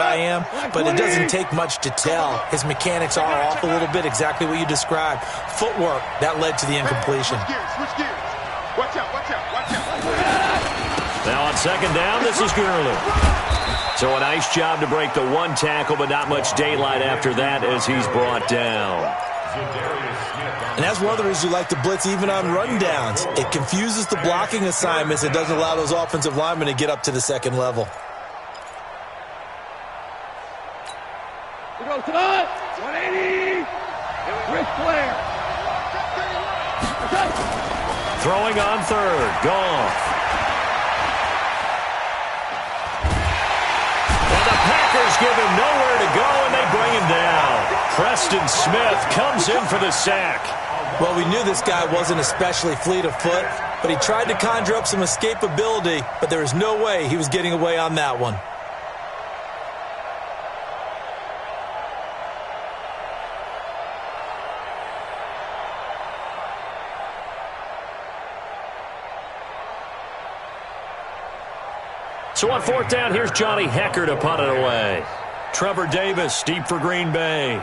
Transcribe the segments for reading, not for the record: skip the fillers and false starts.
I am, but it doesn't take much to tell. His mechanics are off a little bit, exactly what you described. Footwork, that led to the incompletion. Switch gears. Watch out, watch out, watch out. Now on second down, this is Gurley. So a nice job to break the one tackle, but not much daylight after that as he's brought down. And that's one of the reasons you like to blitz even on rundowns. It confuses the blocking assignments. It doesn't allow those offensive linemen to get up to the second level. We go to 180. Rick Flair. Throwing on third. Goff. And the Packers give him nowhere to go, and they bring him down. Preston Smith comes in for the sack. Well, we knew this guy wasn't especially fleet of foot, but he tried to conjure up some escapability, but there was no way he was getting away on that one. So on fourth down, here's Johnny Hecker to punt it away. Trevor Davis deep for Green Bay.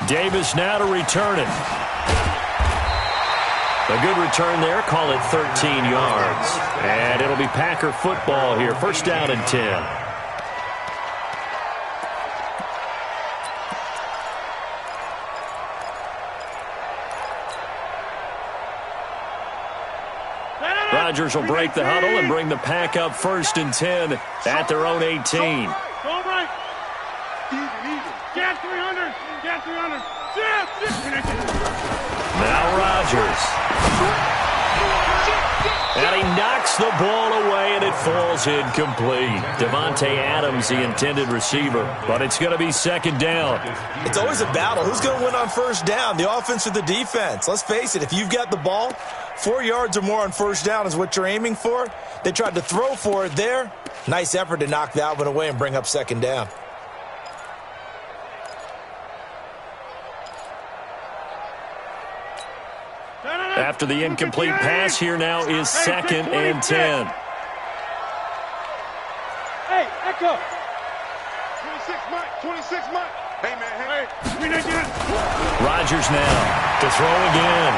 Davis now to return it. A good return there. Call it 13 yards. And it'll be Packer football here. First down and 10. Rodgers will break the huddle and bring the Pack up first and 10 at their own 18. Go right. Get 300. Get 300. Now Rodgers. And he knocks the ball away, and it falls incomplete. Davante Adams, the intended receiver, but it's going to be second down. It's always a battle. Who's going to win on first down, the offense or the defense? Let's face it, if you've got the ball, 4 yards or more on first down is what you're aiming for. They tried to throw for it there. Nice effort to knock that one away and bring up second down. After the incomplete pass, here now is second and 10. Hey, Echo. 26 Mike, 26 Mike. Hey, man, hey. Rodgers now to throw again.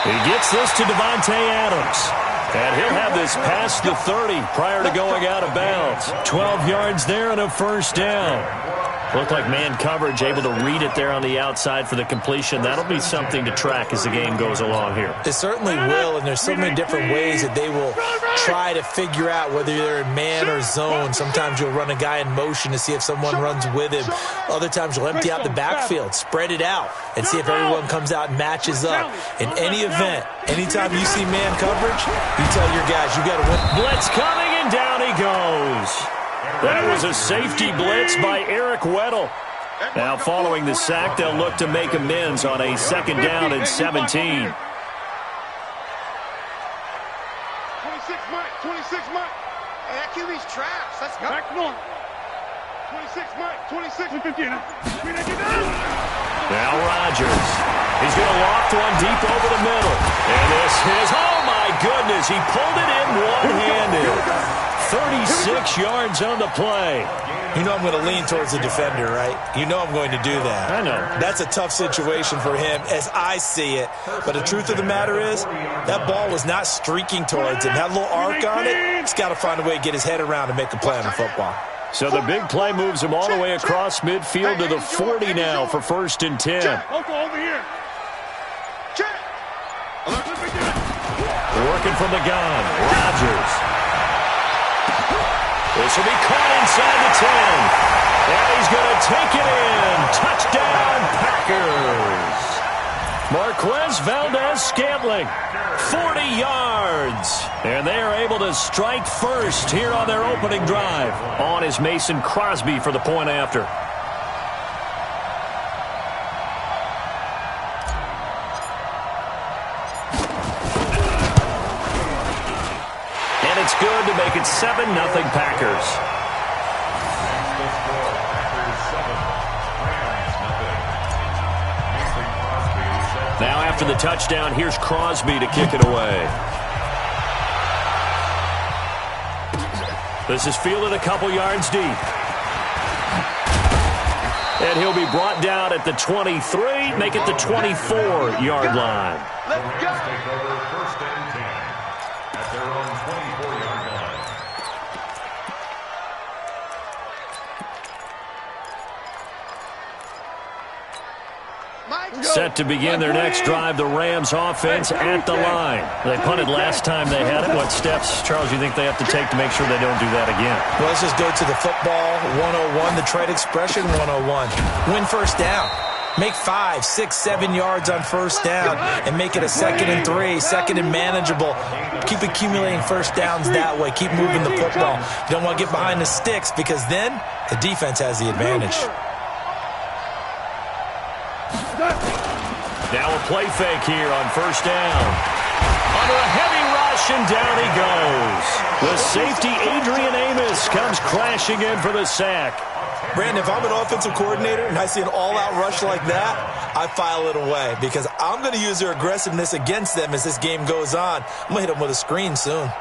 He gets this to Davante Adams. And he'll have this past the 30 prior to going out of bounds. 12 yards there and a first down. Looked like man coverage, able to read it there on the outside for the completion. That'll be something to track as the game goes along here. It certainly will, and there's so many different ways that they will try to figure out whether they're in man or zone. Sometimes you'll run a guy in motion to see if someone runs with him. Other times you'll empty out the backfield, spread it out, and see if everyone comes out and matches up. In any event, anytime you see man coverage, you tell your guys, you got to win. Blitz coming, and down he goes. That was a safety blitz by Eric Weddle. Now following the sack, they'll look to make amends on a second down and 17. 26 Mike, 26 Mike. Hey, that QB's traps. Let's go. Back north. 26 Mike, 26 15. Now Rodgers. He's going to loft one deep over the middle. And this is, oh my goodness, he pulled it in one-handed. 36 yards on the play. You know I'm going to lean towards the defender, right? You know I'm going to do that. I know. That's a tough situation for him as I see it. But the truth of the matter is, that ball was not streaking towards him. That little arc on it, he's got to find a way to get his head around and make a play on the football. So the big play moves him all the way across midfield to the 40 now for first and 10. Over here. Working from the gun, Rodgers. This will be caught inside the 10. And he's going to take it in. Touchdown, Packers. Marquez Valdez-Scantling, 40 yards. And they are able to strike first here on their opening drive. On is Mason Crosby for the point after. It's good to make it 7-0 Packers. Now After the touchdown, here's Crosby to kick it away. This is fielded a couple yards deep. And he'll be brought down at the 23, make it the 24-yard line. Let's go. Take over first and 10 at their own 24-yard line. Set to begin their next drive, the Rams offense at the line. They punted last time they had it. What steps, Charles, you think they have to take to make sure they don't do that again? Well, let's just go to the football 101, the trade expression 101. Win first down. Make 5, 6, 7 yards on first down and make it a 2nd and 3, 2nd and manageable. Keep accumulating first downs that way. Keep moving the football. You don't want to get behind the sticks because then the defense has the advantage. Now a play fake here on first down. Under a heavy rush, and down he goes. The safety, Adrian Amos, comes crashing in for the sack. Brandon, if I'm an offensive coordinator and I see an all-out rush like that, I file it away because I'm going to use their aggressiveness against them as this game goes on. I'm going to hit them with a screen soon.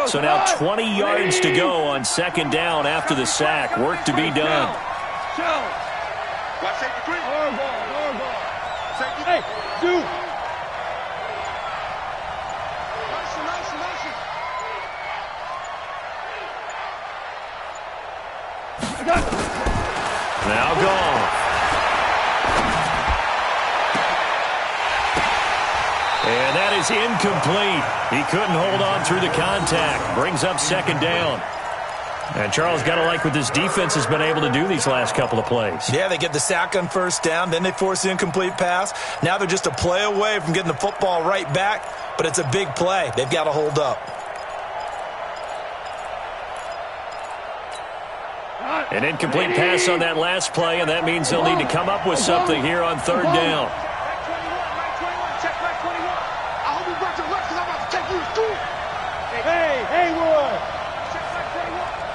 So now 20 yards to go on second down after the sack. Work to be done. Watch safety three. Safety. Hey, do. Now gone. And that is incomplete. He couldn't hold on through the contact. Brings up second down. And Charles, got to like what this defense has been able to do these last couple of plays. Yeah, they get the sack on first down, then they force the incomplete pass. Now they're just a play away from getting the football right back, but it's a big play. They've got to hold up. An incomplete pass on that last play, and that means they'll need to come up with something here on third down. Hey, Haywood.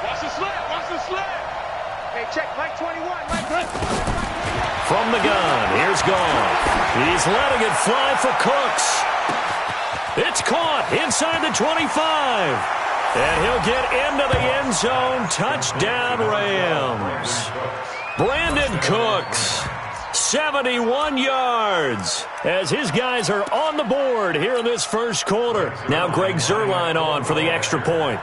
Watch the sled. Watch the sled. Hey, check Mike 21. Mike. From the gun, here's Gone. He's letting it fly for Cooks. It's caught inside the 25. And he'll get into the end zone. Touchdown, Rams. Brandon Cooks, 71 yards, as his guys are on the board here in this first quarter. Now Greg Zuerlein on for the extra point.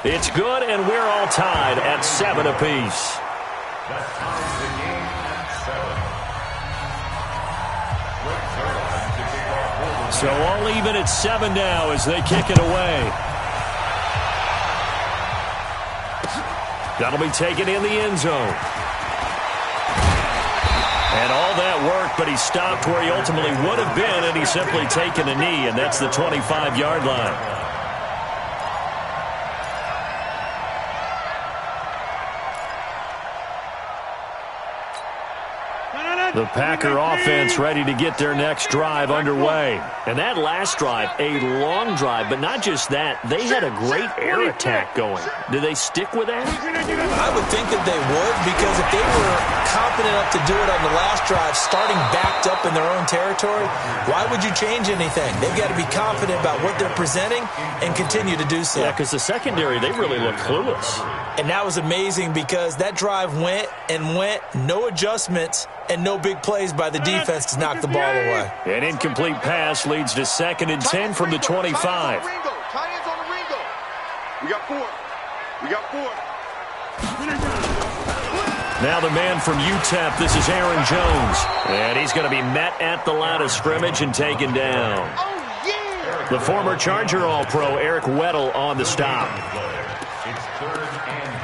It's good, and we're all tied at 7 apiece. So all even at 7 now as they kick it away. That'll be taken in the end zone. And all that work, but he stopped where he ultimately would have been, and he's simply taken a knee, and that's the 25-yard line. The Packer offense ready to get their next drive underway. And that last drive, a long drive, but not just that. They had a great air attack going. Do they stick with that? I would think that they would, because if they were confident enough to do it on the last drive, starting backed up in their own territory, why would you change anything? They've got to be confident about what they're presenting and continue to do so. Yeah, because the secondary, they really look clueless. And that was amazing because that drive went and went, no adjustments, and no big plays by the defense to knock the ball away. An incomplete pass leads to 2nd and 10 from the 25. Tie ends on the Ringo. We got 4. We got 4. Now the man from UTEP, this is Aaron Jones. And he's going to be met at the line of scrimmage and taken down. Oh, yeah. The former Charger All-Pro, Eric Weddle, on the stop. It's 3rd and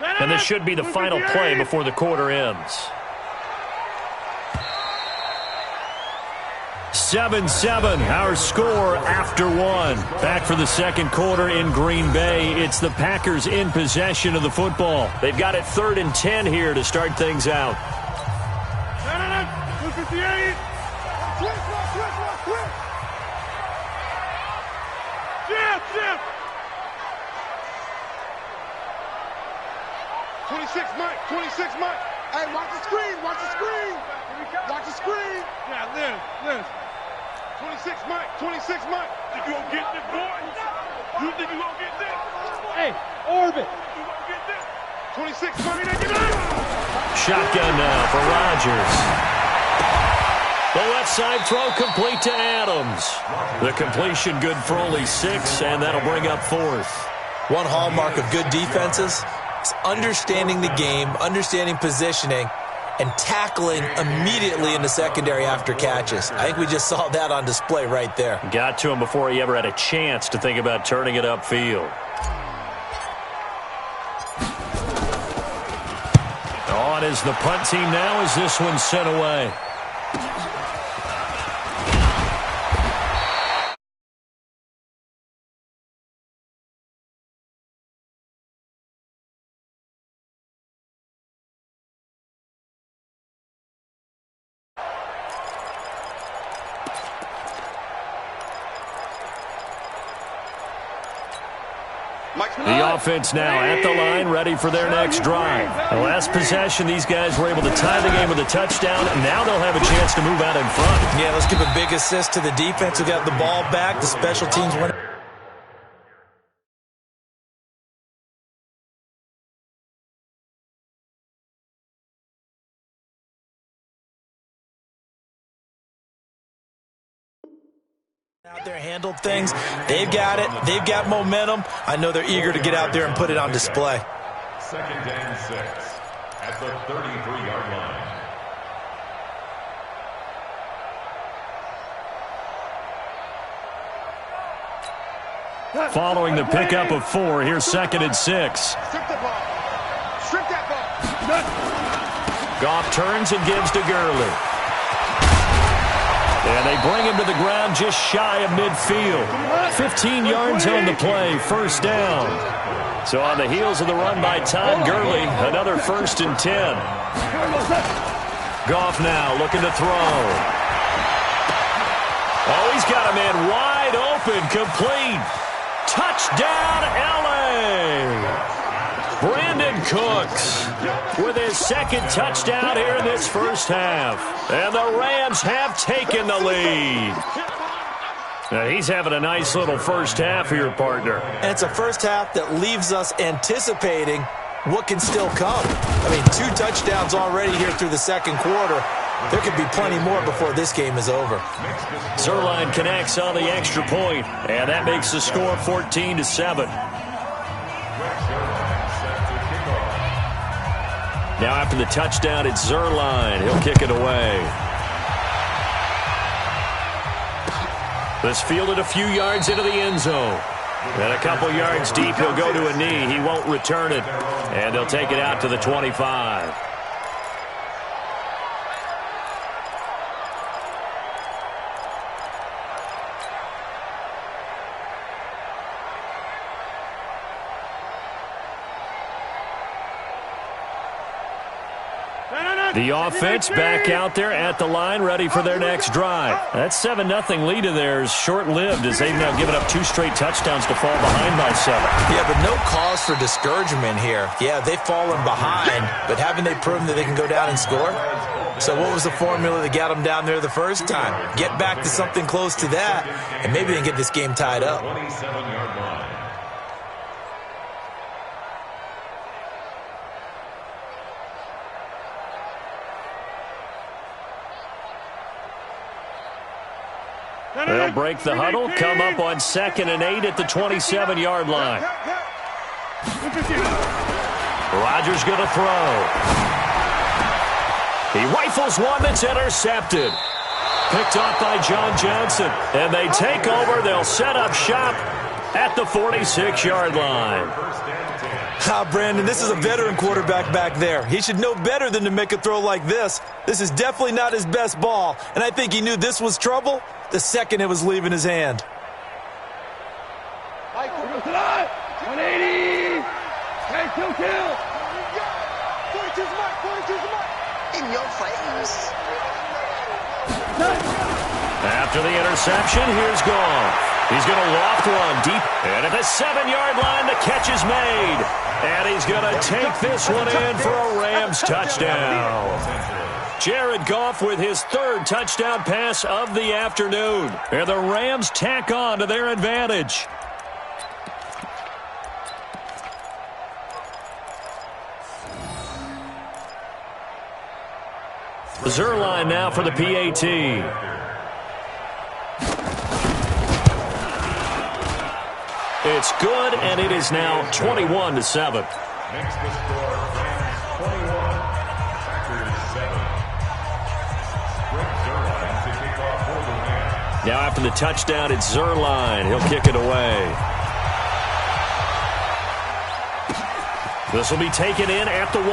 10. And this should be the final play before the quarter ends. 7-7, our score after 1. Back for the second quarter in Green Bay. It's the Packers in possession of the football. They've got it 3rd and 10 here to start things out. 158. Twist. Jim. 26 Mike. Hey, watch the screen. Watch the screen. Yeah, Liz. 26 Mike. Think you gonna get this, boy? You think you gonna get this? Hey, orbit. You gonna get this? 26 Mike. Shotgun now for Rodgers. The left side throw complete to Adams. The completion good for only 6, and that'll bring up 4th. One hallmark of good defenses is understanding the game, understanding positioning, and tackling immediately in the secondary after catches. I think we just saw that on display right there. Got to him before he ever had a chance to think about turning it upfield. On is the punt team now as this one's sent away. The offense now at the line, ready for their next drive. The last possession, these guys were able to tie the game with a touchdown, and now they'll have a chance to move out in front. Yeah, let's give a big assist to the defense who got the ball back. The special teams went out there, handled things. They've got it. They've got momentum. I know they're eager to get out there and put it on display. 2nd and 6 at the 33-yard line. Following the pickup of 4, here's 2nd and 6. Strip that ball. Goff turns and gives to Gurley. And they bring him to the ground just shy of midfield. 15 yards on the play, 1st down. So on the heels of the run by Todd Gurley, another 1st and 10. Goff now looking to throw. Oh, he's got a man wide open, complete. Touchdown, L.A. Brandon Cooks with his 2nd touchdown here in this 1st half. And the Rams have taken the lead. Now he's having a nice little 1st half here, partner. And it's a 1st half that leaves us anticipating what can still come. I mean, 2 touchdowns already here through the 2nd quarter. There could be plenty more before this game is over. Zerline connects on the extra point, and that makes the score 14-7. Now after the touchdown, it's Zerline. He'll kick it away. This fielded a few yards into the end zone. And a couple yards deep, he'll go to a knee. He won't return it. And they'll take it out to the 25. The offense back out there at the line, ready for their next drive. That 7-0 lead of theirs short-lived as they've now given up 2 straight touchdowns to fall behind by 7. Yeah, but no cause for discouragement here. Yeah, they've fallen behind, but haven't they proven that they can go down and score? So what was the formula that got them down there the first time? Get back to something close to that, and maybe they can get this game tied up. 27-yard line. They'll break the huddle, come up on 2nd and 8 at the 27-yard line. Rodgers going to throw. He rifles one that's intercepted. Picked off by John Johnson. And they take over. They'll set up shop at the 46-yard line. Brandon, this is a veteran quarterback back there. He should know better than to make a throw like this. This is definitely not his best ball, and I think he knew this was trouble the second it was leaving his hand. 180! Hey, kill! 42's mark! In your face! After the interception, here's Goff. He's going to loft one deep. And at the 7-yard line, the catch is made. And he's going to take this one in for a Rams touchdown. Jared Goff with his 3rd touchdown pass of the afternoon. And the Rams tack on to their advantage. Zerline now for the PAT. It's good, and it is now 21-7. Makes the score Rams 21, Packers 7. Rick Zerline to kick off for the Rams. Now after the touchdown, it's Zerline. He'll kick it away. This will be taken in at the 1.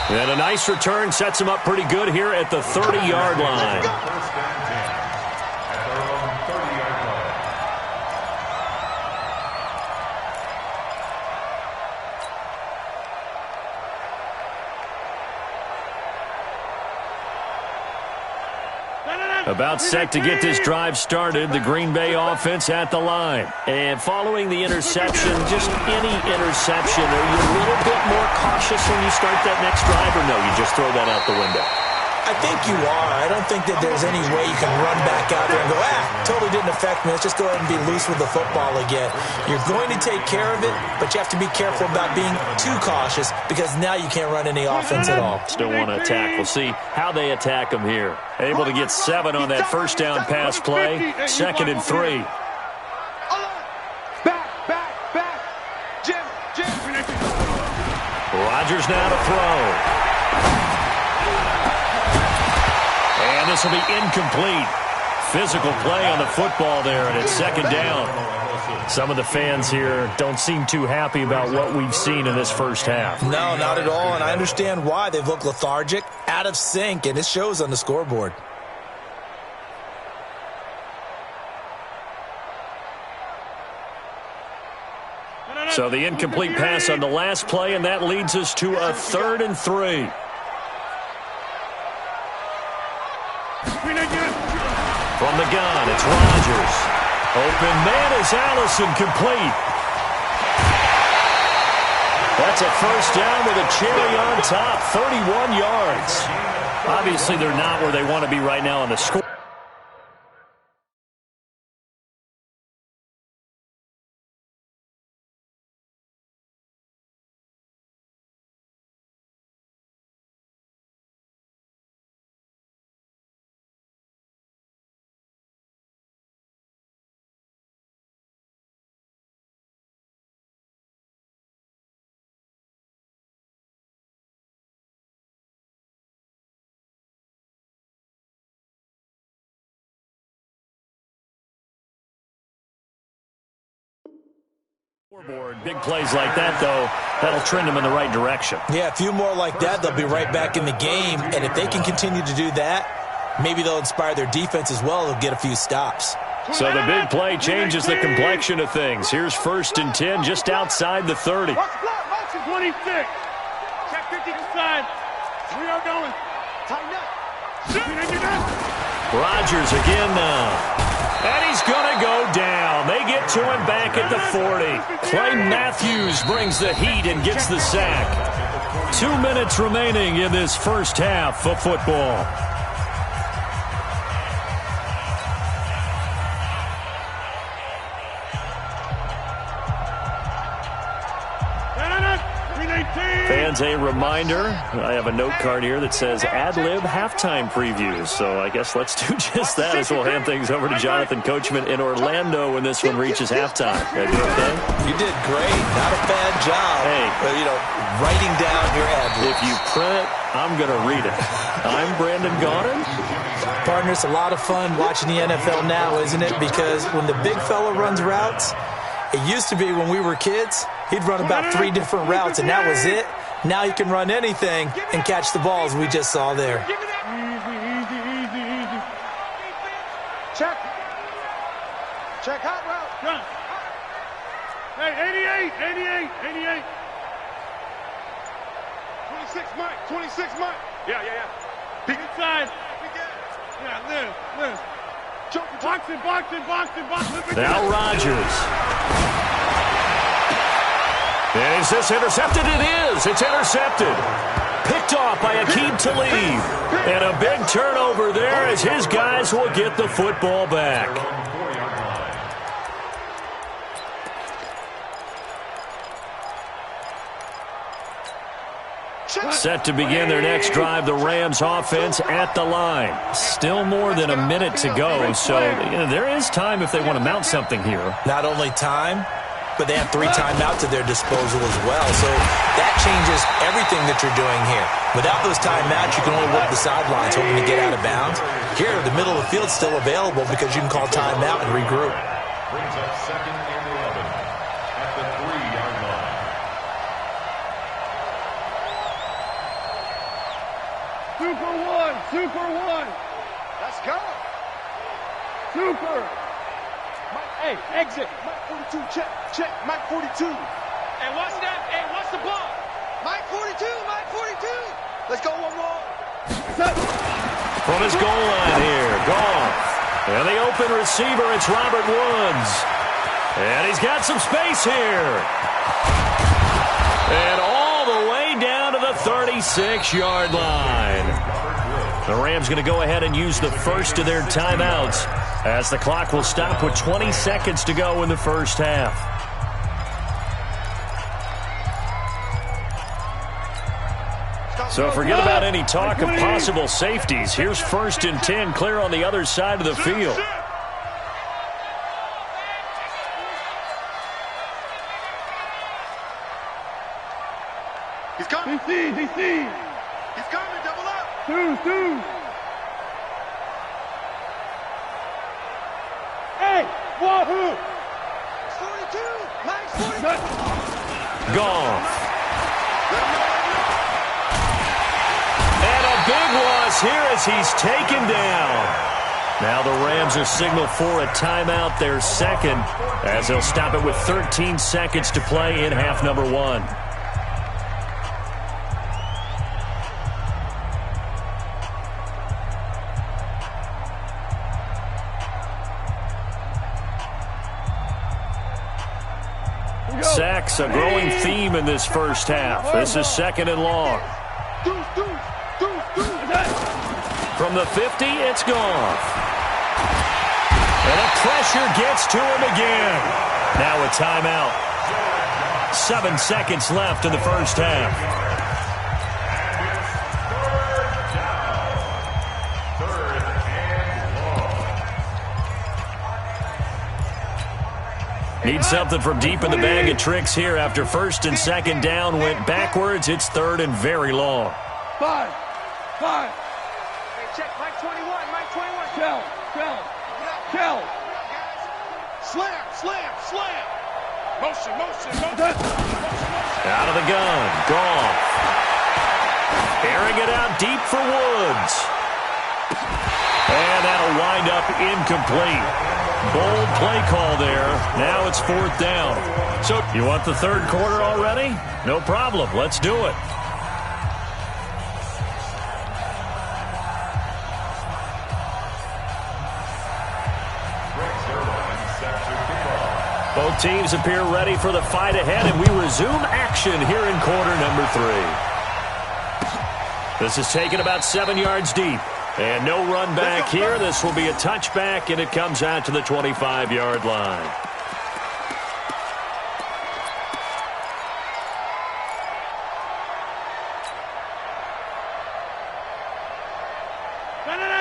And a nice return sets him up pretty good here at the 30-yard line. First and 10 at their own 30-yard line. About set to get this drive started, the Green Bay offense at the line. And following the interception, just any interception, are you a little bit more cautious when you start that next drive, or no, you just throw that out the window? I think you are. I don't think that there's any way you can run back out there and go, totally didn't affect me. Let's just go ahead and be loose with the football again. You're going to take care of it, but you have to be careful about being too cautious because now you can't run any offense at all. Still want to attack. We'll see how they attack him here. Able to get 7 on that first down pass play. 2nd and 3. Back. Jim. Rodgers now to throw. And this will be incomplete. Physical play on the football there, and it's 2nd down. Some of the fans here don't seem too happy about what we've seen in this first half. No, not at all, and I understand why. They've looked lethargic, out of sync, and it shows on the scoreboard. So the incomplete pass on the last play, and that leads us to a 3rd and 3. From the gun, it's Rodgers. Open man is Allison, complete. That's a first down with a cherry on top, 31 yards. Obviously, they're not where they want to be right now on the score. Big plays like that, though, that'll trend them in the right direction. Yeah, a few more like that, they'll be right back in the game. And if they can continue to do that, maybe they'll inspire their defense as well. They'll get a few stops. So the big play changes the complexion of things. Here's 1st and 10 just outside the 30. 26. Check 50 inside. We are going. Tighten up. Rodgers again now. And he's going to go down. They get to him back at the 40. Clay Matthews brings the heat and gets the sack. 2 minutes remaining in this first half of football. Fans, a reminder, I have a note card here that says ad-lib halftime previews. So I guess let's do just that as we'll hand things over to Jonathan Coachman in Orlando when this one reaches halftime. Did I do okay? You did great. Not a bad job. Hey. But, writing down your ad-libs. If you print it, I'm going to read it. I'm Brandon Gaudin. Partner, it's a lot of fun watching the NFL now, isn't it? Because when the big fella runs routes, it used to be when we were kids, he'd run about 3 different routes, and that was it. Now he can run anything and catch the balls we just saw there. Easy. Check. Check hot route. Run. Hey, 88. 26 Mike. Yeah. Peek guys. Yeah, Liz. Boxing. Now Rodgers. And is this intercepted? It is. It's intercepted. Picked off by Akeem Talib. And a big turnover there as his guys will get the football back. Set to begin their next drive, the Rams offense at the line. Still more than a minute to go, so there is time if they want to mount something here. Not only time, but they have 3 timeouts at their disposal as well. So that changes everything that you're doing here. Without those timeouts, you can only work the sidelines, hoping to get out of bounds. Here, the middle of the field's still available because you can call timeout and regroup. Brings up 2nd and 11 at the 3-yard line. Super one. Let's go. Super. Hey, exit. Mike 42, check. Mike 42. Hey, what's that? Hey, what's the ball? Mike 42. Let's go one more. From his goal line here, gone. And the open receiver, it's Robert Woods. And he's got some space here. And all the way down to the 36-yard line. The Rams going to go ahead and use the first of their timeouts as the clock will stop with 20 seconds to go in the first half. So forget about any talk of possible safeties. Here's 1st and 10 clear on the other side of the field. He's coming. DC. He's coming. Double up. Two. Hey, wahoo! 42. Mike's 42. Goff. And a big loss here as he's taken down. Now the Rams are signaled for a timeout, their second, as they'll stop it with 13 seconds to play in half number 1. Sacks, a growing theme in this first half. This is 2nd and long. From the 50, it's Goff. And the pressure gets to him again. Now a timeout. 7 seconds left in the first half. Need something from deep in the bag of tricks here after 1st and 2nd down went backwards. It's 3rd and very long. 5. Hey, check. Mike 21. Shell. Slam. Motion. Out of the gun. Goff. Airing it out deep for Woods. And that'll wind up incomplete. Bold play call there. Now it's 4th down. So you want the 3rd quarter already? No problem. Let's do it. Both teams appear ready for the fight ahead, and we resume action here in quarter number 3. This is taken about 7 yards deep. And no run back here. This will be a touchback, and it comes out to the 25-yard line.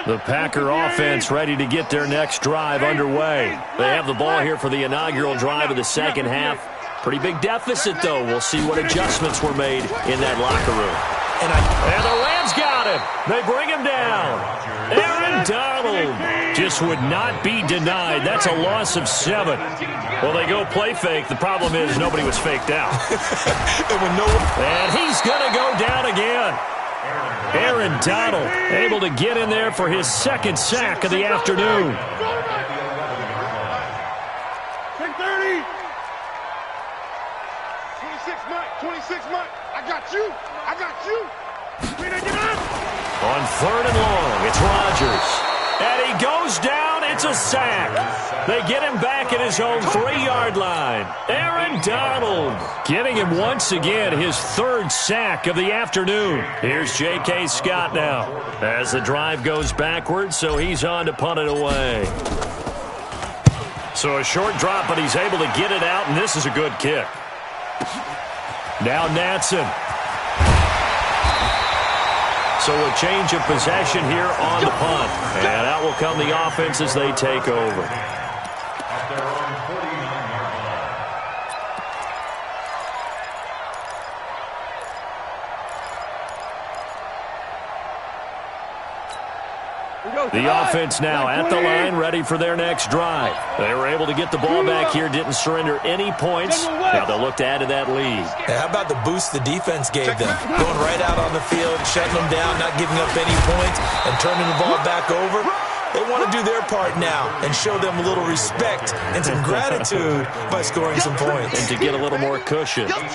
The Packer offense ready to get their next drive underway. They have the ball here for the inaugural drive of the second half. Pretty big deficit, though. We'll see what adjustments were made in that locker room. And the Rams got him. They bring him down. Aaron Donald just would not be denied. That's a loss of 7. Well, they go play fake. The problem is nobody was faked out. And he's going to go down again. Aaron Donald able to get in there for his 2nd sack of the afternoon. 30. 26 Mike. I got you. On 3rd and long, it's Rodgers. And he goes down. It's a sack. They get him back at his own 3-yard line. Aaron Donald getting him once again his 3rd sack of the afternoon. Here's J.K. Scott now as the drive goes backwards, so he's on to punt it away. So a short drop, but he's able to get it out, and this is a good kick. Now Natson. So a change of possession here on the punt. And out will come the offense as they take over. At their own 49-yard line. The offense now at the line, ready for their next drive. They were able to get the ball back here, didn't surrender any points. Now they'll look to add to that lead. Yeah, how about the boost the defense gave them? Going right out on the field, shutting them down, not giving up any points, and turning the ball back over. They want to do their part now and show them a little respect and some gratitude by scoring some points. And to get a little more cushion. Brings up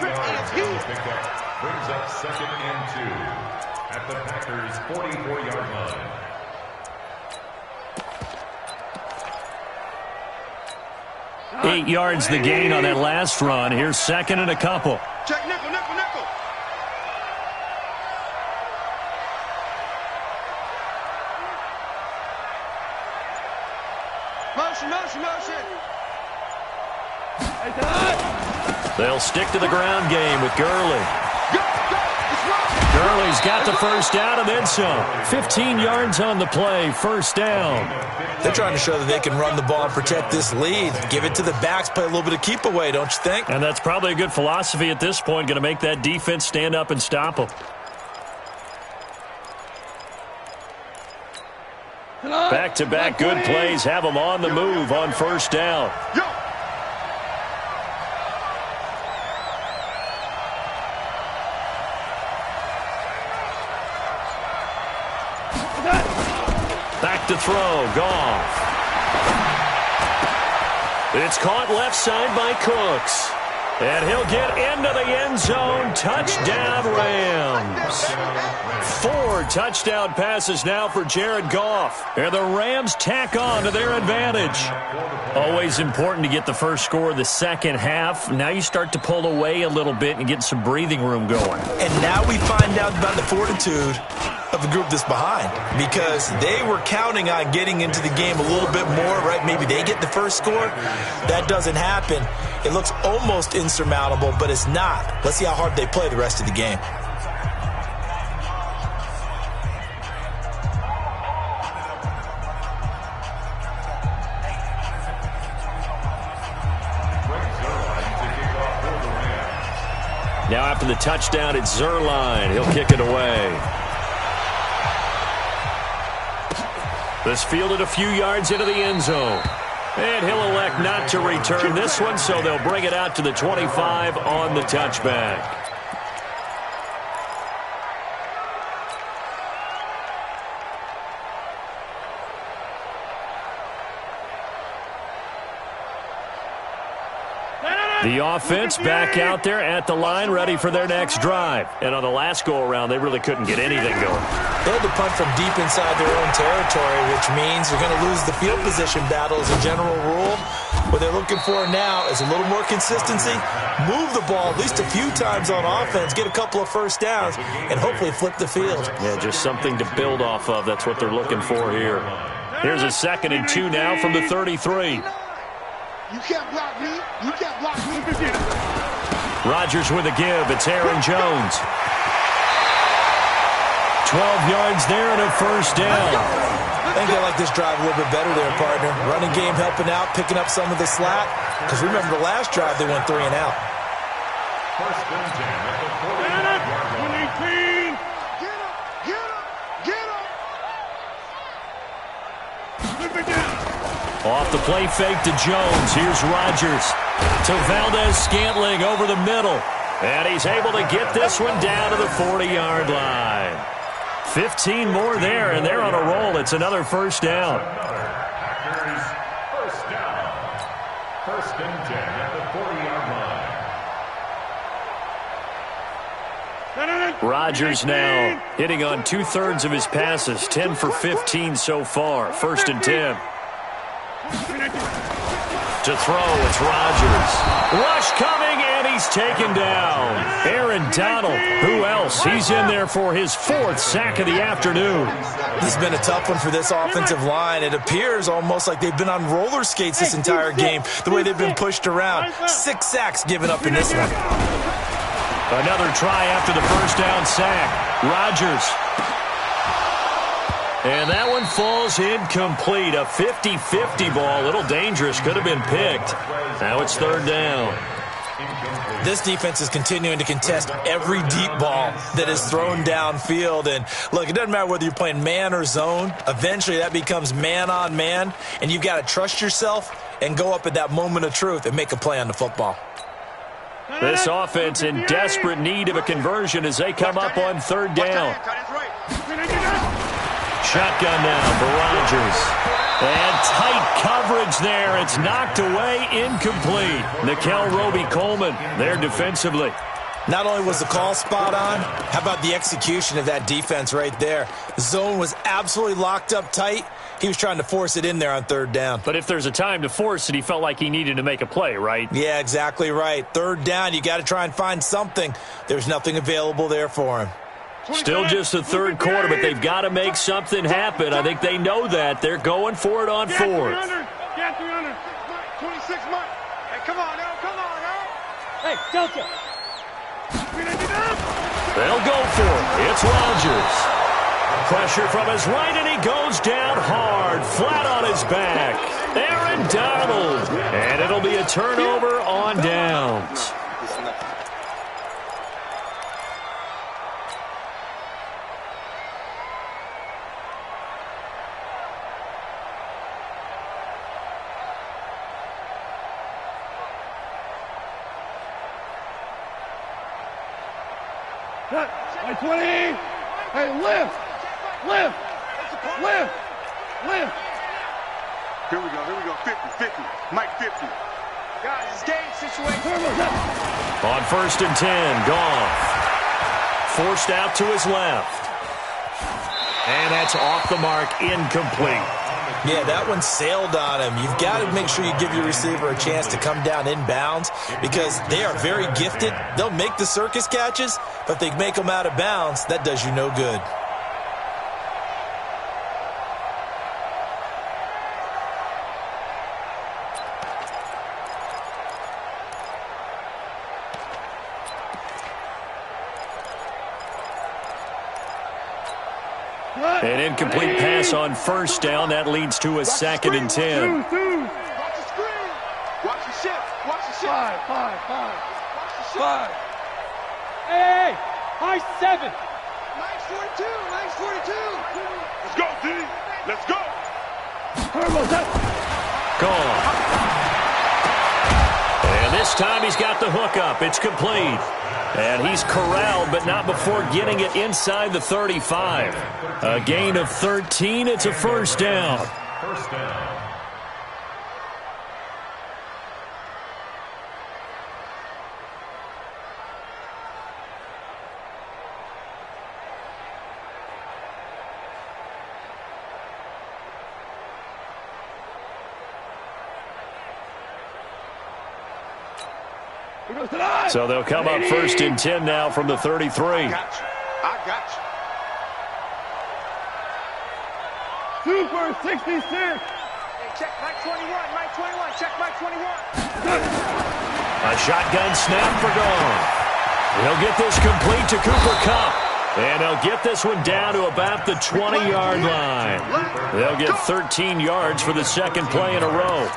2nd and 2 at the Packers' 44-yard line. 8 yards the gain on that last run. Here's 2nd and a couple. Check nickel, nickel, nickel. Motion, motion, motion. They'll stick to the ground game with Gurley. Gurley's got the first down and then some. 15 yards on the play, first down. They're trying to show that they can run the ball and protect this lead. Give it to the backs, play a little bit of keep away, don't you think? And that's probably a good philosophy at this point, going to make that defense stand up and stop them. Back-to-back good plays have them on the move on first down. Back to throw, Goff. It's caught left side by Cooks. And he'll get into the end zone. Touchdown, Rams. 4 touchdown passes now for Jared Goff. And the Rams tack on to their advantage. Always important to get the first score of the second half. Now you start to pull away a little bit and get some breathing room going. And now we find out about the fortitude of the group that's behind, because they were counting on getting into the game a little bit more, right? Maybe they get the first score. That doesn't happen. It looks almost insurmountable, but it's not. Let's see how hard they play the rest of the game. Now after the touchdown, it's Zuerlein. He'll kick it away. This fielded a few yards into the end zone. And he'll elect not to return this one, so they'll bring it out to the 25 on the touchback. The offense back out there at the line, ready for their next drive. And on the last go-around, they really couldn't get anything going. They had to punt from deep inside their own territory, which means they're going to lose the field position battle as a general rule. What they're looking for now is a little more consistency, move the ball at least a few times on offense, get a couple of first downs, and hopefully flip the field. Yeah, just something to build off of. That's what they're looking for here. Here's a 2nd and 2 now from the 33. You can't block me. You can't block me. Rodgers with a give. It's Aaron Jones. 12 yards there and a first down. I think they like this drive a little bit better there, partner. Running game helping out, picking up some of the slack. Because remember the last drive, they went 3 and out. First and 10 at the 40-yard line. Get him. Get him. Get him. Flip it down. Off the play fake to Jones. Here's Rodgers to Valdez-Scantling over the middle. And he's able to get this one down to the 40-yard line. 15 more there, and they're on a roll. It's another first down. Packers first down. First and 10 at the 40-yard line. Rodgers now hitting on 2/3 of his passes, 10 for 15 so far. 1st and 10. To throw, it's Rodgers. Rush coming, and he's taken down. Aaron Donald, who else? He's in there for his 4th sack of the afternoon. This has been a tough one for this offensive line. It appears almost like they've been on roller skates this entire game, the way they've been pushed around. 6 sacks given up in this one. Another try after the first down sack. Rodgers. And that one falls incomplete. A 50-50 ball. A little dangerous. Could have been picked. Now it's 3rd down. This defense is continuing to contest every deep ball that is thrown downfield. And, look, it doesn't matter whether you're playing man or zone. Eventually that becomes man on man. And you've got to trust yourself and go up at that moment of truth and make a play on the football. This offense in desperate need of a conversion as they come up on 3rd down. Shotgun now for Rodgers. And tight coverage there. It's knocked away, incomplete. Nickel Roby-Coleman there defensively. Not only was the call spot on, how about the execution of that defense right there? The zone was absolutely locked up tight. He was trying to force it in there on 3rd down. But if there's a time to force it, he felt like he needed to make a play, right? Yeah, exactly right. 3rd down, you got to try and find something. There's nothing available there for him. Still just the 3rd quarter, but they've got to make something happen. I think they know that. They're going for it on 4th. 26 Mike. Hey, come on now, come on now. Hey, Delta. They'll go for it. It's Rodgers. Pressure from his right, and he goes down hard, flat on his back. Aaron Donald. And it'll be a turnover on downs. Hey, 20. Hey, lift. Lift. Lift. Lift. Here we go. 50. Mike 50. Guys, it's game situation. On 1st and 10, Goff. Forced out to his left. And that's off the mark, incomplete. Yeah, that one sailed on him. You've got to make sure you give your receiver a chance to come down inbounds because they are very gifted. They'll make the circus catches, but if they make them out of bounds, that does you no good. An incomplete pass on 1st down. That leads to a 2nd and 10. Watch the screen. Watch the shift. Watch the shift. Five. Watch the shift. Hey, high 7. Nice 42. Nice 42. Let's go, D. Let's go. Gone. And this time he's got the hook up. It's complete. And he's corralled, but not before getting it inside the 35. A gain of 13. It's a 1st down. First down. So they'll come up 1st and 10 now from the 33. I got you. Super 66. Hey, check Mike 21. Mike 21. Check Mike 21. A shotgun snap for Goff. He'll get this complete to Cooper Kupp. And they'll get this one down to about the 20-yard line. They'll get 13 yards for the 2nd play in a row.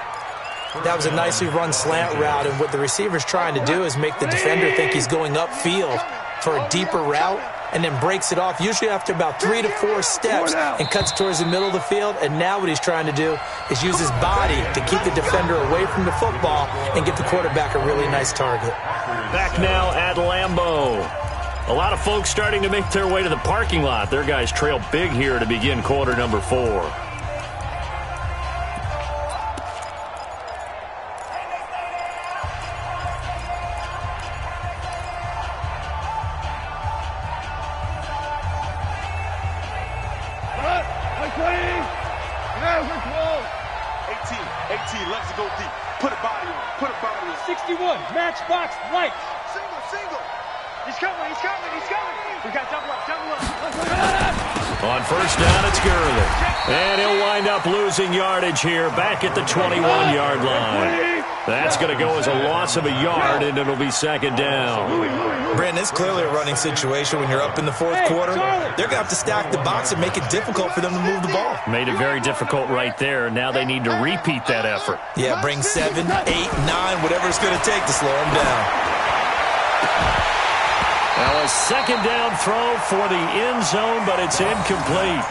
That was a nicely run slant route, and what the receiver's trying to do is make the defender think he's going upfield for a deeper route and then breaks it off, usually after about 3 to 4 steps, and cuts towards the middle of the field. And now what he's trying to do is use his body to keep the defender away from the football and get the quarterback a really nice target. Back now at Lambeau. A lot of folks starting to make their way to the parking lot. Their guys trail big here to begin quarter number 4. 18, let's go deep. Put a body on, put a body on. 61, matchbox lights. Single. He's coming. We got double up. On first down, it's Gurley. And he'll wind up losing yardage here back at the 21-yard line. That's going to go as a loss of a yard, and it'll be second down. Brandon, it's clearly a running situation when you're up in the fourth quarter. They're going to have to stack the box and make it difficult for them to move the ball. Made it very difficult right there. Now they need to repeat that effort. Yeah, bring 7, 8, 9, whatever it's going to take to slow them down. Now a second down throw for the end zone, but it's incomplete.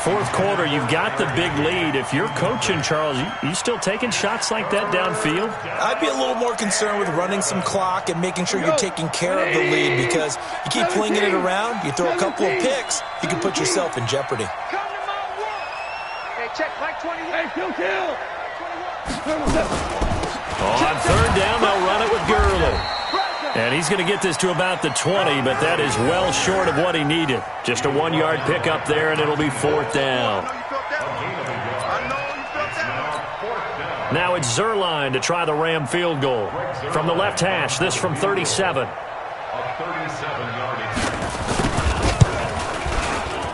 Fourth quarter, you've got the big lead. If you're coaching, Charles, you still taking shots like that downfield? I'd be a little more concerned with running some clock and making sure you're taking care of the lead, because you keep flinging it around, you throw a couple of picks, you can put yourself in jeopardy. Hey, check, Mike 21. Hey, kill. On third down, they'll run it with Gurley. And he's going to get this to about the 20, but that is well short of what he needed. Just a 1-yard pickup there, and it'll be fourth down. Now it's Zerline to try the Ram field goal. From the left hash, this from 37.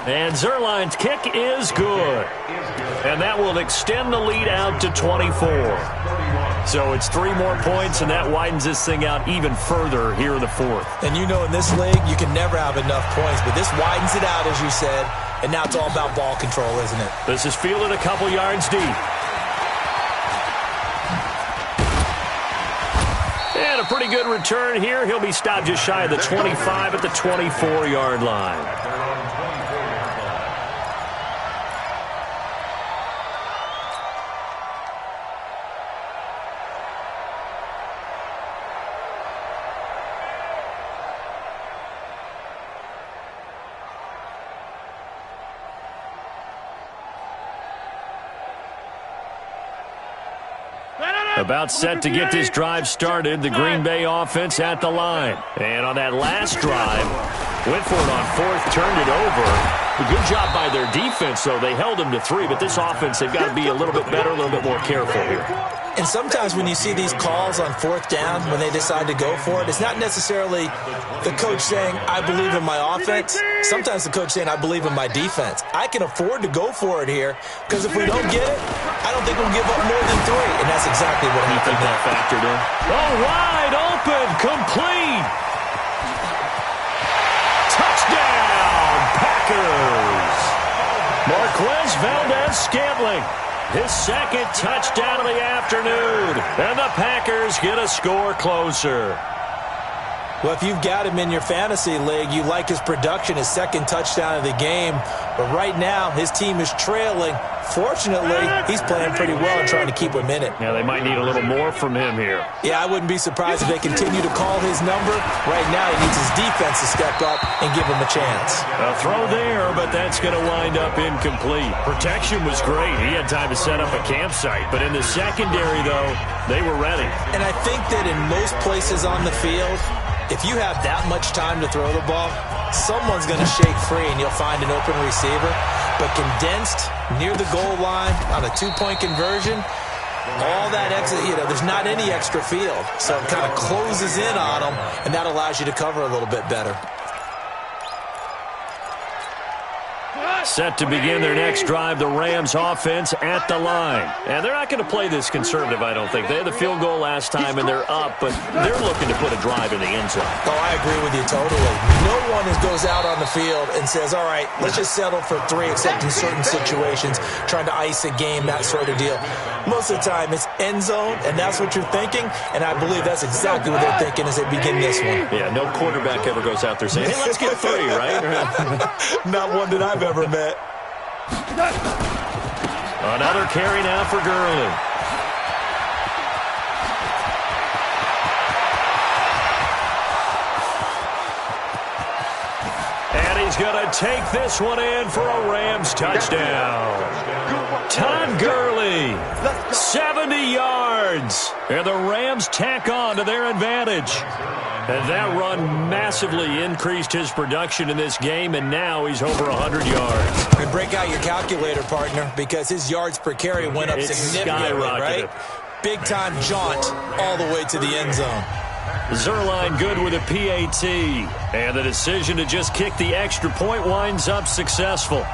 And Zerline's kick is good. And that will extend the lead out to 24. So it's 3 more points, and that widens this thing out even further here in the fourth. And you know in this league, you can never have enough points, but this widens it out, as you said, and now it's all about ball control, isn't it? This is fielded a couple yards deep. And a pretty good return here. He'll be stopped just shy of the 25 at the 24-yard line. About set to get this drive started, the Green Bay offense at the line. And on that last drive, went for it on fourth, turned it over. A good job by their defense, though. They held them to 3, but this offense, they've got to be a little bit better, a little bit more careful here. And sometimes when you see these calls on fourth down, when they decide to go for it, it's not necessarily the coach saying, I believe in my offense. Sometimes the coach saying, I believe in my defense. I can afford to go for it here, because if we don't get it, I don't think we'll give up more than 3. And that's exactly what I think happened. That factored in. Oh, wide open, complete. Touchdown, Packers. Marquez Valdez-Scantling. His second touchdown of the afternoon. And the Packers get a score closer. Well, if you've got him in your fantasy league, you like his production, his second touchdown of the game. But right now, his team is trailing. Fortunately, he's playing pretty well and trying to keep him in it. Yeah, they might need a little more from him here. Yeah, I wouldn't be surprised if they continue to call his number. Right now, he needs his defense to step up and give him a chance. A throw there, but that's going to wind up incomplete. Protection was great. He had time to set up a campsite. But in the secondary, though, they were ready. And I think that in most places on the field, if you have that much time to throw the ball, someone's going to shake free and you'll find an open receiver. But condensed near the goal line on a 2-point conversion, all that exit, there's not any extra field. So it kind of closes in on them, and that allows you to cover a little bit better. Set to begin their next drive, the Rams offense at the line. And they're not going to play this conservative, I don't think. They had the field goal last time, and they're up, but they're looking to put a drive in the end zone. Oh, I agree with you totally. No one goes out on the field and says, all right, let's just settle for 3, except in certain situations, trying to ice a game, that sort of deal. Most of the time, it's end zone, and that's what you're thinking, and I believe that's exactly what they're thinking as they begin this one. Yeah, no quarterback ever goes out there saying, hey, let's get 3, right? Not one that I've ever met. Another carry now for Gurley. And he's going to take this one in for a Rams touchdown. Todd Gurley, 70 yards. And the Rams tack on to their advantage. And that run massively increased his production in this game, and now he's over 100 yards. And break out your calculator, partner, because his yards per carry went up significantly, right? Big-time jaunt all the way to the end zone. Zerline good with a PAT. And the decision to just kick the extra point winds up successful.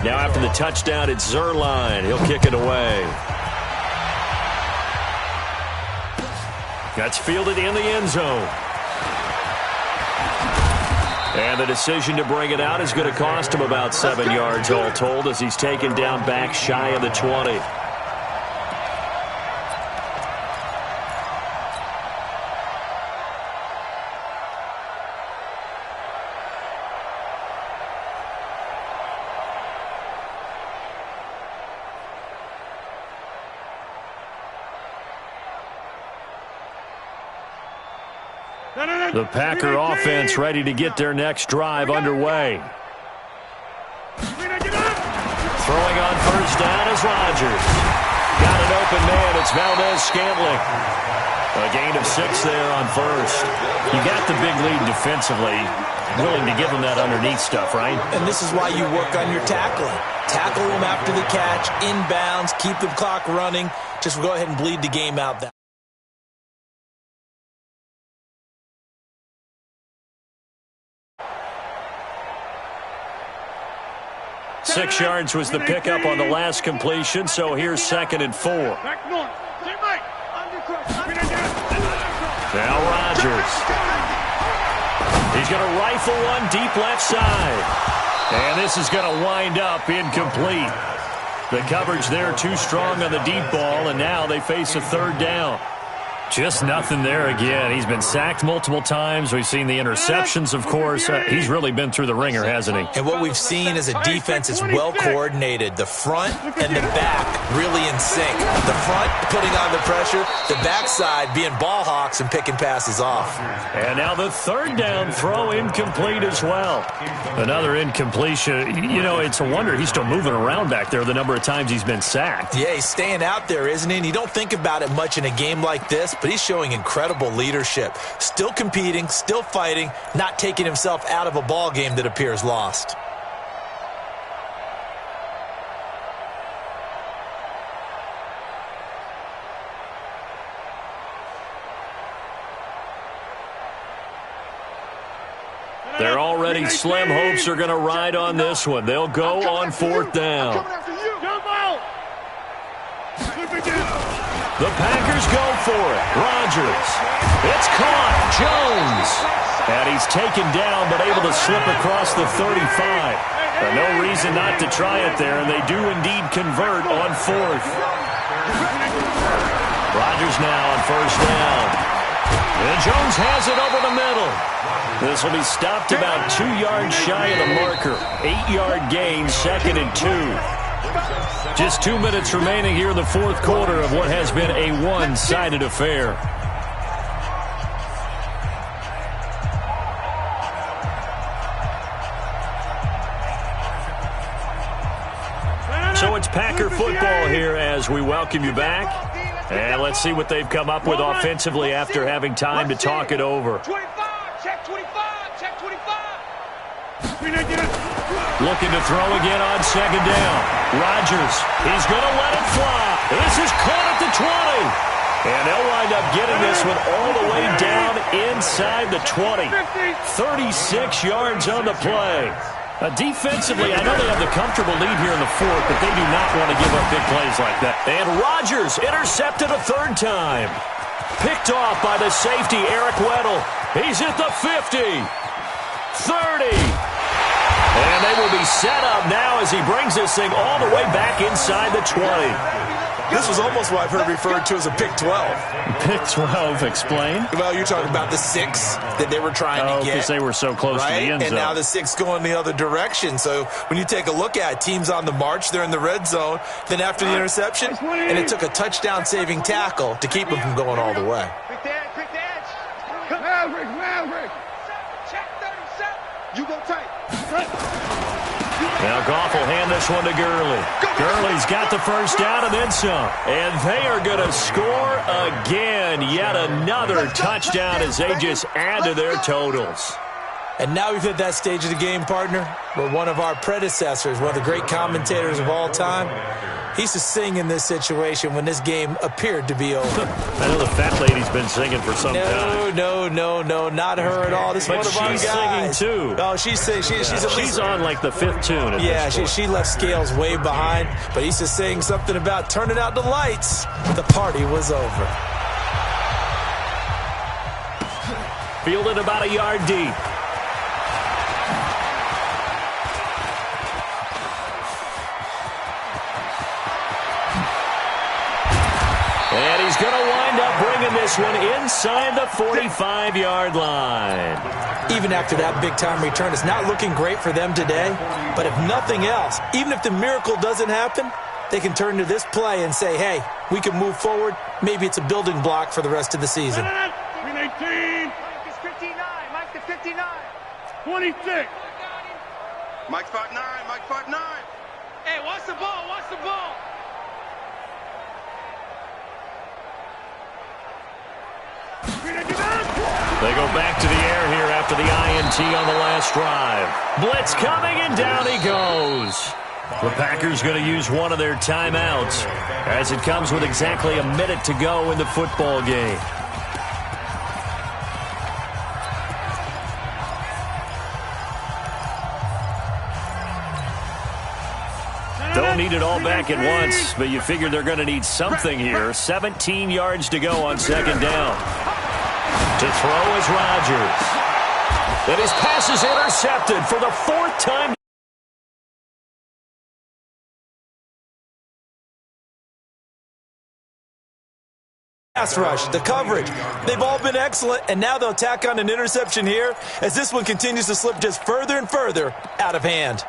Now after the touchdown, it's Zerline. He'll kick it away. That's fielded in the end zone. And the decision to bring it out is going to cost him about 7 yards all told as he's taken down back shy of the 20. The Packer offense ready to get their next drive underway. Throwing on first down is Rodgers. Got an open man. It's Valdez-Scantling. A gain of 6 there on first. You got the big lead defensively. Willing to give them that underneath stuff, right? And this is why you work on your tackling. Tackle them after the catch, inbounds, keep the clock running. Just go ahead and bleed the game out that. 6 yards was the pickup on the last completion, so here's 2nd and 4. Now Rodgers. He's going to rifle one deep left side. And this is going to wind up incomplete. The coverage there too strong on the deep ball, and now they face a 3rd down. Just nothing there again. He's been sacked multiple times. We've seen the interceptions, of course. He's really been through the ringer, hasn't he? And what we've seen is a defense is well coordinated. The front and the back really in sync. The front putting on the pressure, the backside being ball hawks and picking passes off. And now the 3rd down throw incomplete as well. Another incompletion. You know, it's a wonder he's still moving around back there the number of times he's been sacked. Yeah, he's staying out there, isn't he? And you don't think about it much in a game like this, but he's showing incredible leadership. Still competing, still fighting, not taking himself out of a ball game that appears lost. They're already slim hopes are going to ride on this one. They'll go on 4th down. The Packers go for it. Rodgers. It's caught. Jones. And he's taken down but able to slip across the 35. No reason not to try it there, and they do indeed convert on 4th. Rodgers now on 1st down. And Jones has it over the middle. This will be stopped about 2 yards shy of the marker. 8-yard gain, 2nd and 2. Just 2 minutes remaining here in the 4th quarter of what has been a one-sided affair. So it's Packer football here as we welcome you back. And let's see what they've come up with offensively after having time to talk it over. 25, check 25, check 25. Looking to throw again on 2nd down. Rodgers, he's going to let it fly. This is caught at the 20. And they'll wind up getting this one all the way down inside the 20. 36 yards on the play. Defensively, I know they have the comfortable lead here in the 4th, but they do not want to give up big plays like that. And Rodgers intercepted a 3rd time. Picked off by the safety, Eric Weddle. He's at the 50. 30. And they will be set up now as he brings this thing all the way back inside the 20. This was almost what I've heard referred to as a pick 12. Pick 12, explain. Well, you're talking about the 6 that they were trying to get. Because they were so close to the end zone. And now the 6 going the other direction. So when you take a look at it, teams on the march, they're in the red zone. Then after the interception, and it took a touchdown-saving tackle to keep them from going all the way. Quick the edge. Maverick. Check 37. You go tight. Now Goff will hand this one to Gurley. Gurley's got the first down and then some. And they are going to score again. Yet another touchdown as they just add to their totals. And now we've hit that stage of the game, partner, where one of our predecessors, one of the great commentators of all time, he used to sing in this situation when this game appeared to be over. I know the fat lady's been singing for some time. No, not her at all. This is one of our guys. She's singing too. Oh, she's singing. She's on like the fifth tune. Yeah, she left Scales way behind, but he used to sing something about turning out the lights. The party was over. Fielded about a yard deep. And he's going to wind up bringing this one inside the 45-yard line. Even after that big-time return, it's not looking great for them today. But if nothing else, even if the miracle doesn't happen, they can turn to this play and say, hey, we can move forward. Maybe it's a building block for the rest of the season. 18. Mike is 59. Mike to 59. 26. Mike's 5'9". Mike 5'9". Hey, watch the ball. Watch the ball. They go back to the air here after the INT on the last drive. Blitz coming, and down he goes. The Packers going to use one of their timeouts as it comes with exactly a minute to go in the football game. Don't need it all back at once, but you figure they're going to need something here. 17 yards to go on second down. To throw is Rodgers. And his pass is intercepted for the fourth time. Pass rush, the coverage, they've all been excellent, and now they'll tack on an interception here as this one continues to slip just further and further out of hand.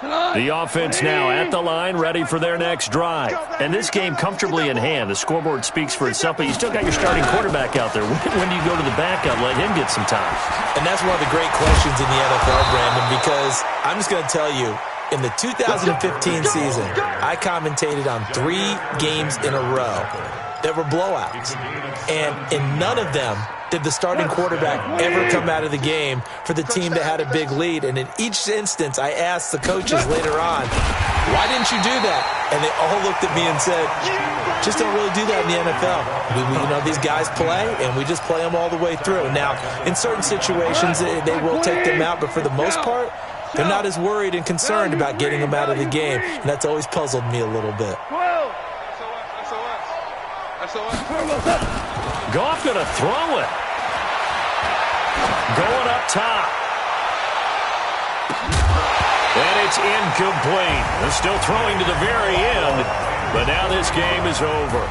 The offense now at the line, ready for their next drive. And this game comfortably in hand. The scoreboard speaks for itself, but you still got your starting quarterback out there. When do you go to the backup, let him get some time? And that's one of the great questions in the NFL, Brandon, because I'm just going to tell you, in the 2015 season, I commentated on 3 games in a row that were blowouts. And in none of them did the starting quarterback ever come out of the game for the team that had a big lead. And in each instance, I asked the coaches later on, why didn't you do that? And they all looked at me and said, just don't really do that in the NFL. These guys play, and we just play them all the way through. Now, in certain situations, they will take them out, but for the most part, they're not as worried and concerned about getting them out of the game. And that's always puzzled me a little bit. Goff going to throw it. Going up top. And it's incomplete. They're still throwing to the very end, but now this game is over.